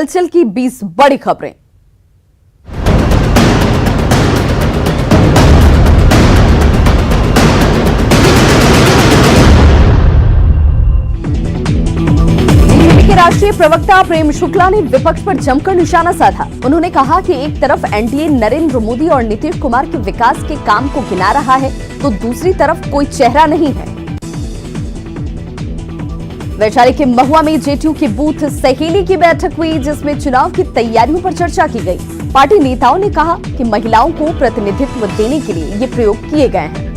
हलचल की 20 बड़ी खबरें। बीजेपी के राष्ट्रीय प्रवक्ता प्रेम शुक्ला ने विपक्ष पर जमकर निशाना साधा। उन्होंने कहा कि एक तरफ एनडीए नरेंद्र मोदी और नीतीश कुमार के विकास के काम को गिना रहा है, तो दूसरी तरफ कोई चेहरा नहीं है। वैशाली के महुआ में जेटीयू की बूथ सहेली की बैठक हुई, जिसमें चुनाव की तैयारियों पर चर्चा की गई। पार्टी नेताओं ने कहा कि महिलाओं को प्रतिनिधित्व देने के लिए ये प्रयोग किए गए हैं।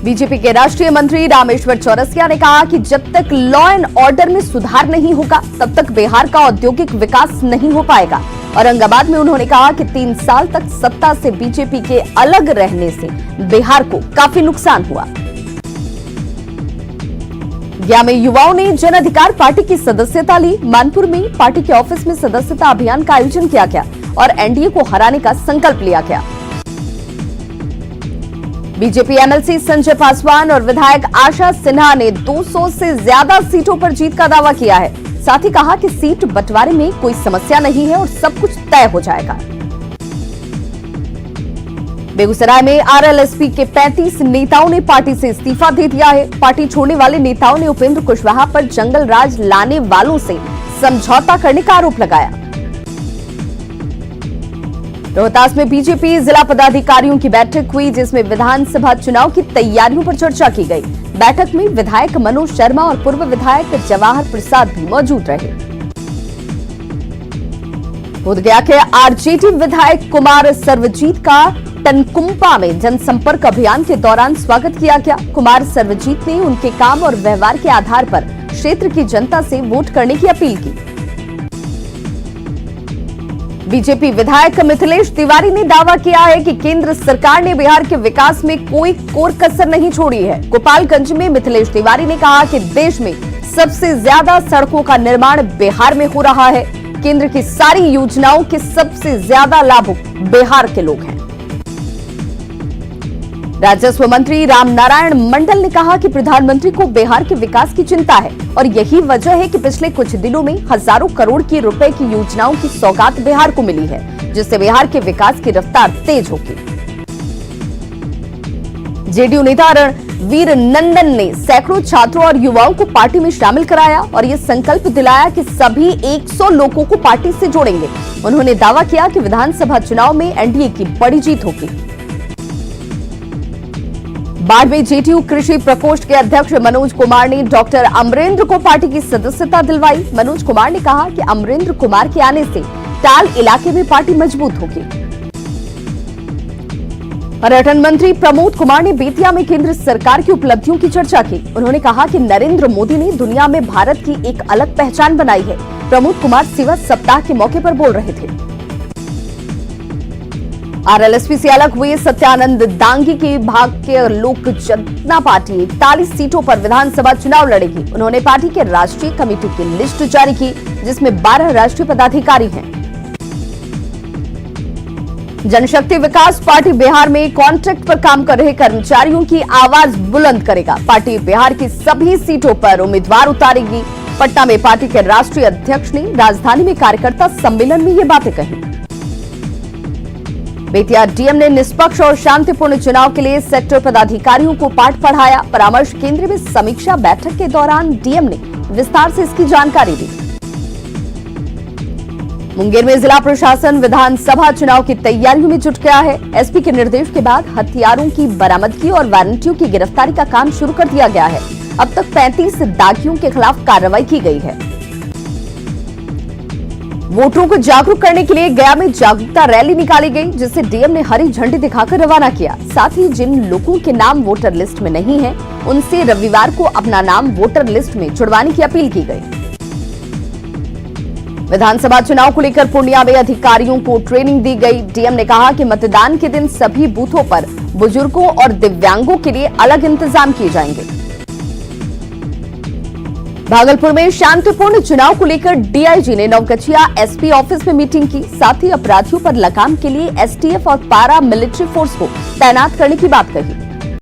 बीजेपी के राष्ट्रीय मंत्री रामेश्वर चौरसिया ने कहा कि जब तक लॉ एंड ऑर्डर में सुधार नहीं होगा, तब तक बिहार का औद्योगिक विकास नहीं हो पाएगा। औरंगाबाद में उन्होंने कहा कि 3 साल तक सत्ता से बीजेपी के अलग रहने से बिहार को काफी नुकसान हुआ। गया में युवाओं ने जन अधिकार पार्टी की सदस्यता ली। मानपुर में पार्टी के ऑफिस में सदस्यता अभियान का आयोजन किया गया और एनडीए को हराने का संकल्प लिया गया। बीजेपी एमएलसी संजय पासवान और विधायक आशा सिन्हा ने 200 से ज्यादा सीटों पर जीत का दावा किया है। साथ ही कहा कि सीट बंटवारे में कोई समस्या नहीं है और सब कुछ तय हो जाएगा। बेगूसराय में आरएलएसपी के 35 नेताओं ने पार्टी से इस्तीफा दे दिया है। पार्टी छोड़ने वाले नेताओं ने उपेंद्र कुशवाहा पर जंगल राज लाने वालों से समझौता करने का आरोप लगाया। रोहतास में बीजेपी जिला पदाधिकारियों की बैठक हुई, जिसमें विधानसभा चुनाव की तैयारियों पर चर्चा की गई। बैठक में विधायक मनोज शर्मा और पूर्व विधायक जवाहर प्रसाद भी मौजूद रहे। बोधगया के आरजेडी विधायक कुमार सर्वजीत का टनकुम्पा में जनसंपर्क अभियान के दौरान स्वागत किया गया। कुमार सर्वजीत ने उनके काम और व्यवहार के आधार पर क्षेत्र की जनता से वोट करने की अपील की। बीजेपी विधायक मिथिलेश तिवारी ने दावा किया है कि केंद्र सरकार ने बिहार के विकास में कोई कोर कसर नहीं छोड़ी है। गोपालगंज में मिथिलेश तिवारी ने कहा कि देश में सबसे ज्यादा सड़कों का निर्माण बिहार में हो रहा है। केंद्र की सारी योजनाओं के सबसे ज्यादा लाभुक बिहार के लोग हैं। राजस्व मंत्री रामनारायण मंडल ने कहा कि प्रधानमंत्री को बिहार के विकास की चिंता है और यही वजह है कि पिछले कुछ दिनों में हजारों करोड़ की रुपए की योजनाओं की सौगात बिहार को मिली है, जिससे बिहार के विकास की रफ्तार तेज होगी। जेडीयू नेता रणवीर नंदन ने सैकड़ों छात्रों और युवाओं को पार्टी में शामिल कराया और ये संकल्प दिलाया कि सभी 100 लोगों को पार्टी से जोड़ेंगे। उन्होंने दावा किया कि विधानसभा चुनाव में एनडीए की बड़ी जीत होगी। बाढ़ में जेटीयू कृषि प्रकोष्ठ के अध्यक्ष मनोज कुमार ने डॉक्टर अमरेंद्र को पार्टी की सदस्यता दिलवाई। मनोज कुमार ने कहा कि अमरेंद्र कुमार के आने से टाल इलाके में पार्टी मजबूत होगी। पर्यटन मंत्री प्रमोद कुमार ने बेतिया में केंद्र सरकार की उपलब्धियों की चर्चा की। उन्होंने कहा कि नरेंद्र मोदी ने दुनिया में भारत की एक अलग पहचान बनाई है। प्रमोद कुमार सेवा सप्ताह के मौके पर बोल रहे थे। आरएलएसपी से अलग हुए सत्यानंद दांगी के भाग के लोक जनता पार्टी 41 सीटों पर विधानसभा चुनाव लड़ेगी। उन्होंने पार्टी के राष्ट्रीय कमेटी की लिस्ट जारी की, जिसमें 12 राष्ट्रीय पदाधिकारी हैं। जनशक्ति विकास पार्टी बिहार में कॉन्ट्रैक्ट पर काम कर रहे कर्मचारियों की आवाज बुलंद करेगा। पार्टी बिहार की सभी सीटों पर उम्मीदवार उतारेगी। पटना में पार्टी के राष्ट्रीय अध्यक्ष ने राजधानी में कार्यकर्ता सम्मेलन में ये बातें कही। बेतिया डीएम ने निष्पक्ष और शांतिपूर्ण चुनाव के लिए सेक्टर पदाधिकारियों को पाठ पढ़ाया। परामर्श केंद्र में समीक्षा बैठक के दौरान डीएम ने विस्तार से इसकी जानकारी दी। मुंगेर में जिला प्रशासन विधानसभा चुनाव की तैयारियों में जुट गया है। एसपी के निर्देश के बाद हथियारों की बरामदगी और वारंटियों की गिरफ्तारी का काम शुरू कर दिया गया है। अब तक 35 दागियों के खिलाफ कार्रवाई की गई है। वोटरों को जागरूक करने के लिए गया में जागरूकता रैली निकाली गई, जिसे डीएम ने हरी झंडी दिखाकर रवाना किया। साथ ही जिन लोगों के नाम वोटर लिस्ट में नहीं है, उनसे रविवार को अपना नाम वोटर लिस्ट में जुड़वाने की अपील की गई। विधानसभा चुनाव को लेकर पूर्णिया में अधिकारियों को ट्रेनिंग दी गई। डीएम ने कहा कि मतदान के दिन सभी बूथों पर बुजुर्गों और दिव्यांगों के लिए अलग इंतजाम किए जाएंगे। भागलपुर में शांतिपूर्ण चुनाव को लेकर डीआईजी ने नवगछिया एसपी ऑफिस में मीटिंग की। साथ ही अपराधियों पर लगाम के लिए एसटीएफ और पारा मिलिट्री फोर्स को तैनात करने की बात कही।